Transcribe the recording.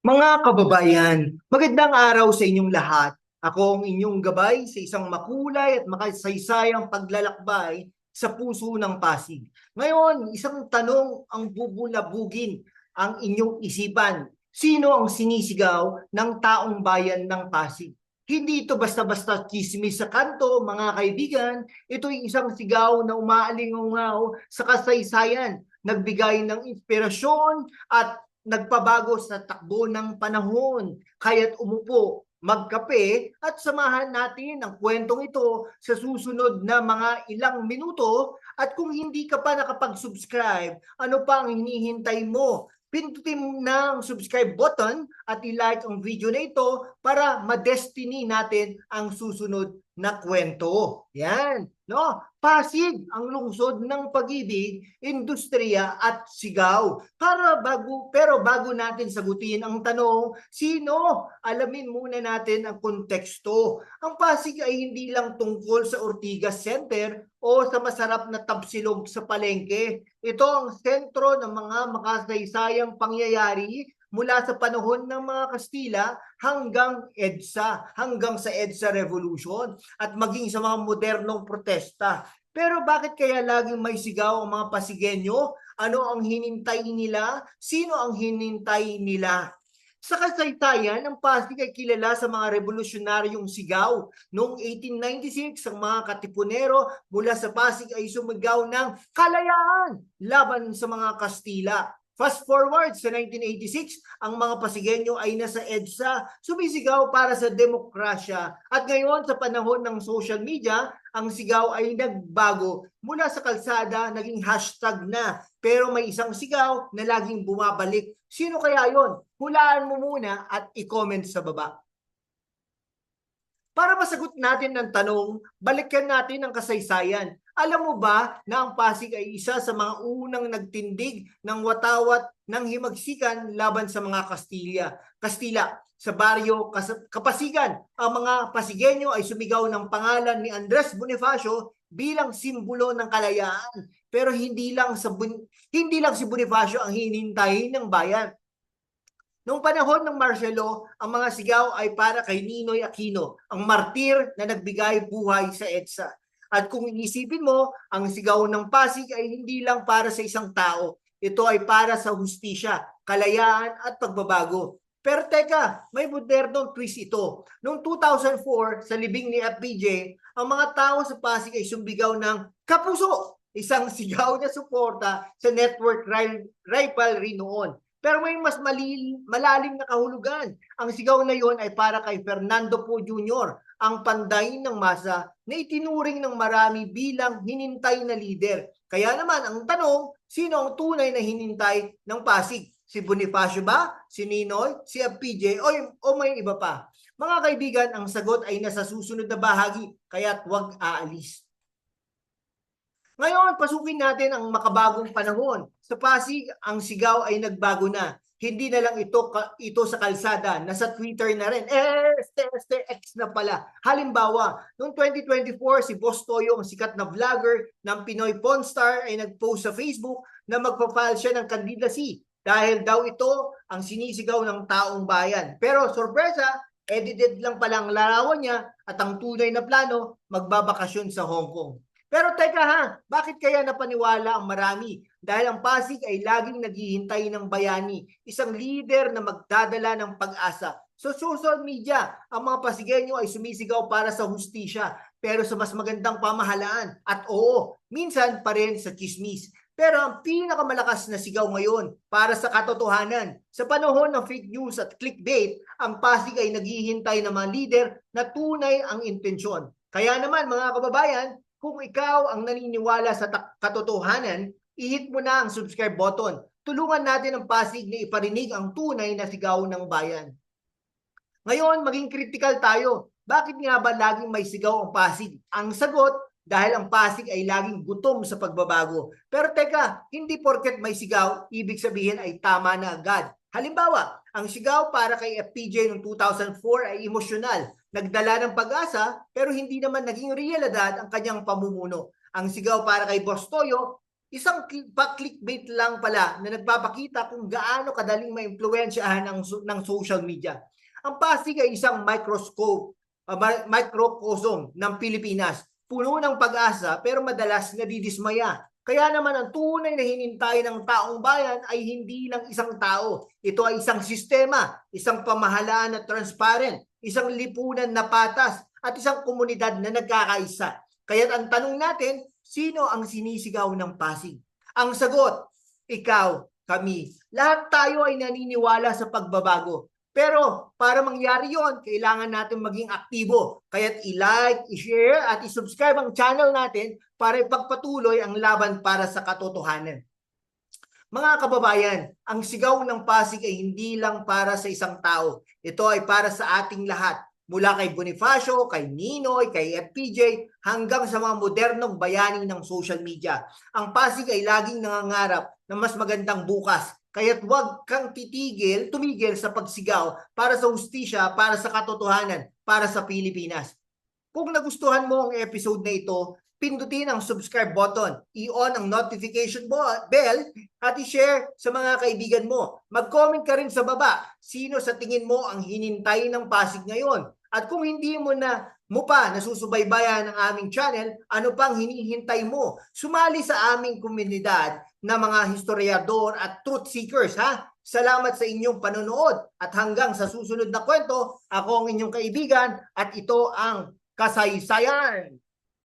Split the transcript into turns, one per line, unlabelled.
Mga kababayan, magandang araw sa inyong lahat. Ako ang inyong gabay sa isang makulay at makasaysayang paglalakbay sa puso ng Pasig. Ngayon, isang tanong ang bubulabugin ang inyong isipan. Sino ang sinisigaw ng taong bayan ng Pasig? Hindi ito basta-basta chismis sa kanto, mga kaibigan. Ito'y isang sigaw na umaalingaw sa kasaysayan, nagbigay ng inspirasyon at nagpabago sa takbo ng panahon. Kaya't umupo, magkape at samahan natin ang kwentong ito sa susunod na mga ilang minuto. At kung hindi ka pa nakapag-subscribe, ano pa ang hinihintay mo? Pindutin mo na ang subscribe button at i-like ang video na ito para ma-destiny natin ang susunod na kwento. Yan, no? Pasig ang lungsod ng pag-ibig, industriya at sigaw. Pero bago natin sagutin ang tanong, sino? Alamin muna natin ang konteksto. Ang Pasig ay hindi lang tungkol sa Ortigas Center o sa masarap na tapsilog sa palengke. Ito ang sentro ng mga makasaysayang pangyayari mula sa panahon ng mga Kastila hanggang sa EDSA Revolution at maging sa mga modernong protesta. Pero bakit kaya laging may sigaw ang mga Pasigenyo? Ano ang hinintay nila? Sino ang hinintay nila? Sa kasaysayan, ang Pasig ay kilala sa mga revolusyonaryong sigaw. Noong 1896, ang mga katipunero mula sa Pasig ay sumigaw ng kalayaan laban sa mga Kastila. Fast forward sa 1986, ang mga Pasigenyo ay nasa EDSA, sumisigaw para sa demokrasya. At ngayon, sa panahon ng social media, ang sigaw ay nagbago. Mula sa kalsada, naging hashtag na. Pero may isang sigaw na laging bumabalik. Sino kaya yon? Hulaan mo muna at i-comment sa baba. Para masagot natin ng tanong, balikan natin ang kasaysayan. Alam mo ba na ang Pasig ay isa sa mga unang nagtindig ng watawat ng himagsikan laban sa mga Kastila. Sa baryo Kapasigan, ang mga Pasigenyo ay sumigaw ng pangalan ni Andres Bonifacio bilang simbolo ng kalayaan. Pero hindi lang si Bonifacio ang hinintay ng bayan. Noong panahon ng martial law, ang mga sigaw ay para kay Ninoy Aquino, ang martir na nagbigay buhay sa EDSA. At kung iisipin mo, ang sigaw ng Pasig ay hindi lang para sa isang tao. Ito ay para sa hustisya, kalayaan at pagbabago. Pero teka, may modernong twist ito. Noong 2004, sa libing ni FPJ, ang mga tao sa Pasig ay sumbigaw ng kapuso, isang sigaw na suporta sa network rivalry noon. Pero may mas malalim na kahulugan. Ang sigaw na yon ay para kay Fernando Poe Jr., ang panday ng masa na itinuring ng marami bilang hinintay na lider. Kaya naman ang tanong, sino ang tunay na hinintay ng Pasig? Si Bonifacio ba? Si Ninoy? Si FPJ? O may iba pa? Mga kaibigan, ang sagot ay nasa susunod na bahagi, kaya't huwag aalis. Ngayon, pasukin natin ang makabagong panahon. Sa Pasig, ang sigaw ay nagbago na. Hindi na lang ito sa kalsada, nasa Twitter na rin. X na pala. Halimbawa, noong 2024, si Boss Toyo, ang sikat na vlogger ng Pinoy Pawn Star, ay nag-post sa Facebook na magpa-file siya ng candidacy dahil daw ito ang sinisigaw ng taong bayan. Pero sorpresa, edited lang pala ang larawan niya at ang tunay na plano, magbabakasyon sa Hong Kong. Pero teka ha, bakit kaya napaniwala ang marami? Dahil ang Pasig ay laging naghihintay ng bayani, isang leader na magdadala ng pag-asa. Sa social media, ang mga Pasigenyo ay sumisigaw para sa hustisya, pero sa mas magandang pamahalaan. At oo, minsan pa rin sa chismis. Pero ang pinakamalakas na sigaw ngayon para sa katotohanan. Sa panahon ng fake news at clickbait, ang Pasig ay naghihintay ng mga leader na tunay ang intensyon. Kaya naman mga kababayan, kung ikaw ang naniniwala sa katotohanan, i-hit mo na ang subscribe button. Tulungan natin ang Pasig na iparinig ang tunay na sigaw ng bayan. Ngayon, maging critical tayo. Bakit nga ba laging may sigaw ang Pasig? Ang sagot, dahil ang Pasig ay laging gutom sa pagbabago. Pero teka, hindi porket may sigaw, ibig sabihin ay tama na agad. Halimbawa, ang sigaw para kay FPJ noong 2004 ay emosyonal. Nagdala ng pag-asa pero hindi naman naging realidad ang kanyang pamumuno. Ang sigaw para kay Boss Toyo, Isang clickbait lang pala na nagpapakita kung gaano kadaling maimpluwensyahan ng social media. Ang Pasig ay isang microcosm ng Pilipinas. Puno ng pag-asa pero madalas nadidismaya. Kaya naman ang tunay na hinintay ng taong bayan ay hindi lang isang tao. Ito ay isang sistema, isang pamahalaan na transparent, isang lipunan na patas, at isang komunidad na nagkakaisa. Kaya ang tanong natin, sino ang sinisigaw ng Pasig? Ang sagot, ikaw, kami. Lahat tayo ay naniniwala sa pagbabago. Pero para mangyari yon, kailangan natin maging aktibo. Kaya't i-like, i-share at i-subscribe ang channel natin para ipagpatuloy ang laban para sa katotohanan. Mga kababayan, ang sigaw ng Pasig ay hindi lang para sa isang tao. Ito ay para sa ating lahat. Mula kay Bonifacio, kay Ninoy, kay FPJ, hanggang sa mga modernong bayani ng social media. Ang Pasig ay laging nangangarap ng mas magandang bukas. Kaya't huwag kang tumigil sa pagsigaw para sa hustisya, para sa katotohanan, para sa Pilipinas. Kung nagustuhan mo ang episode na ito, pindutin ang subscribe button, i-on ang notification bell, at i-share sa mga kaibigan mo. Mag-comment ka rin sa baba, sino sa tingin mo ang hinintay ng Pasig ngayon? At kung hindi mo pa nasusubaybayan ng aming channel, ano pang hinihintay mo? Sumali sa aming komunidad na mga historiador at truth seekers, ha? Salamat sa inyong panonood at hanggang sa susunod na kwento, ako ang inyong kaibigan at ito ang Kasaysayan.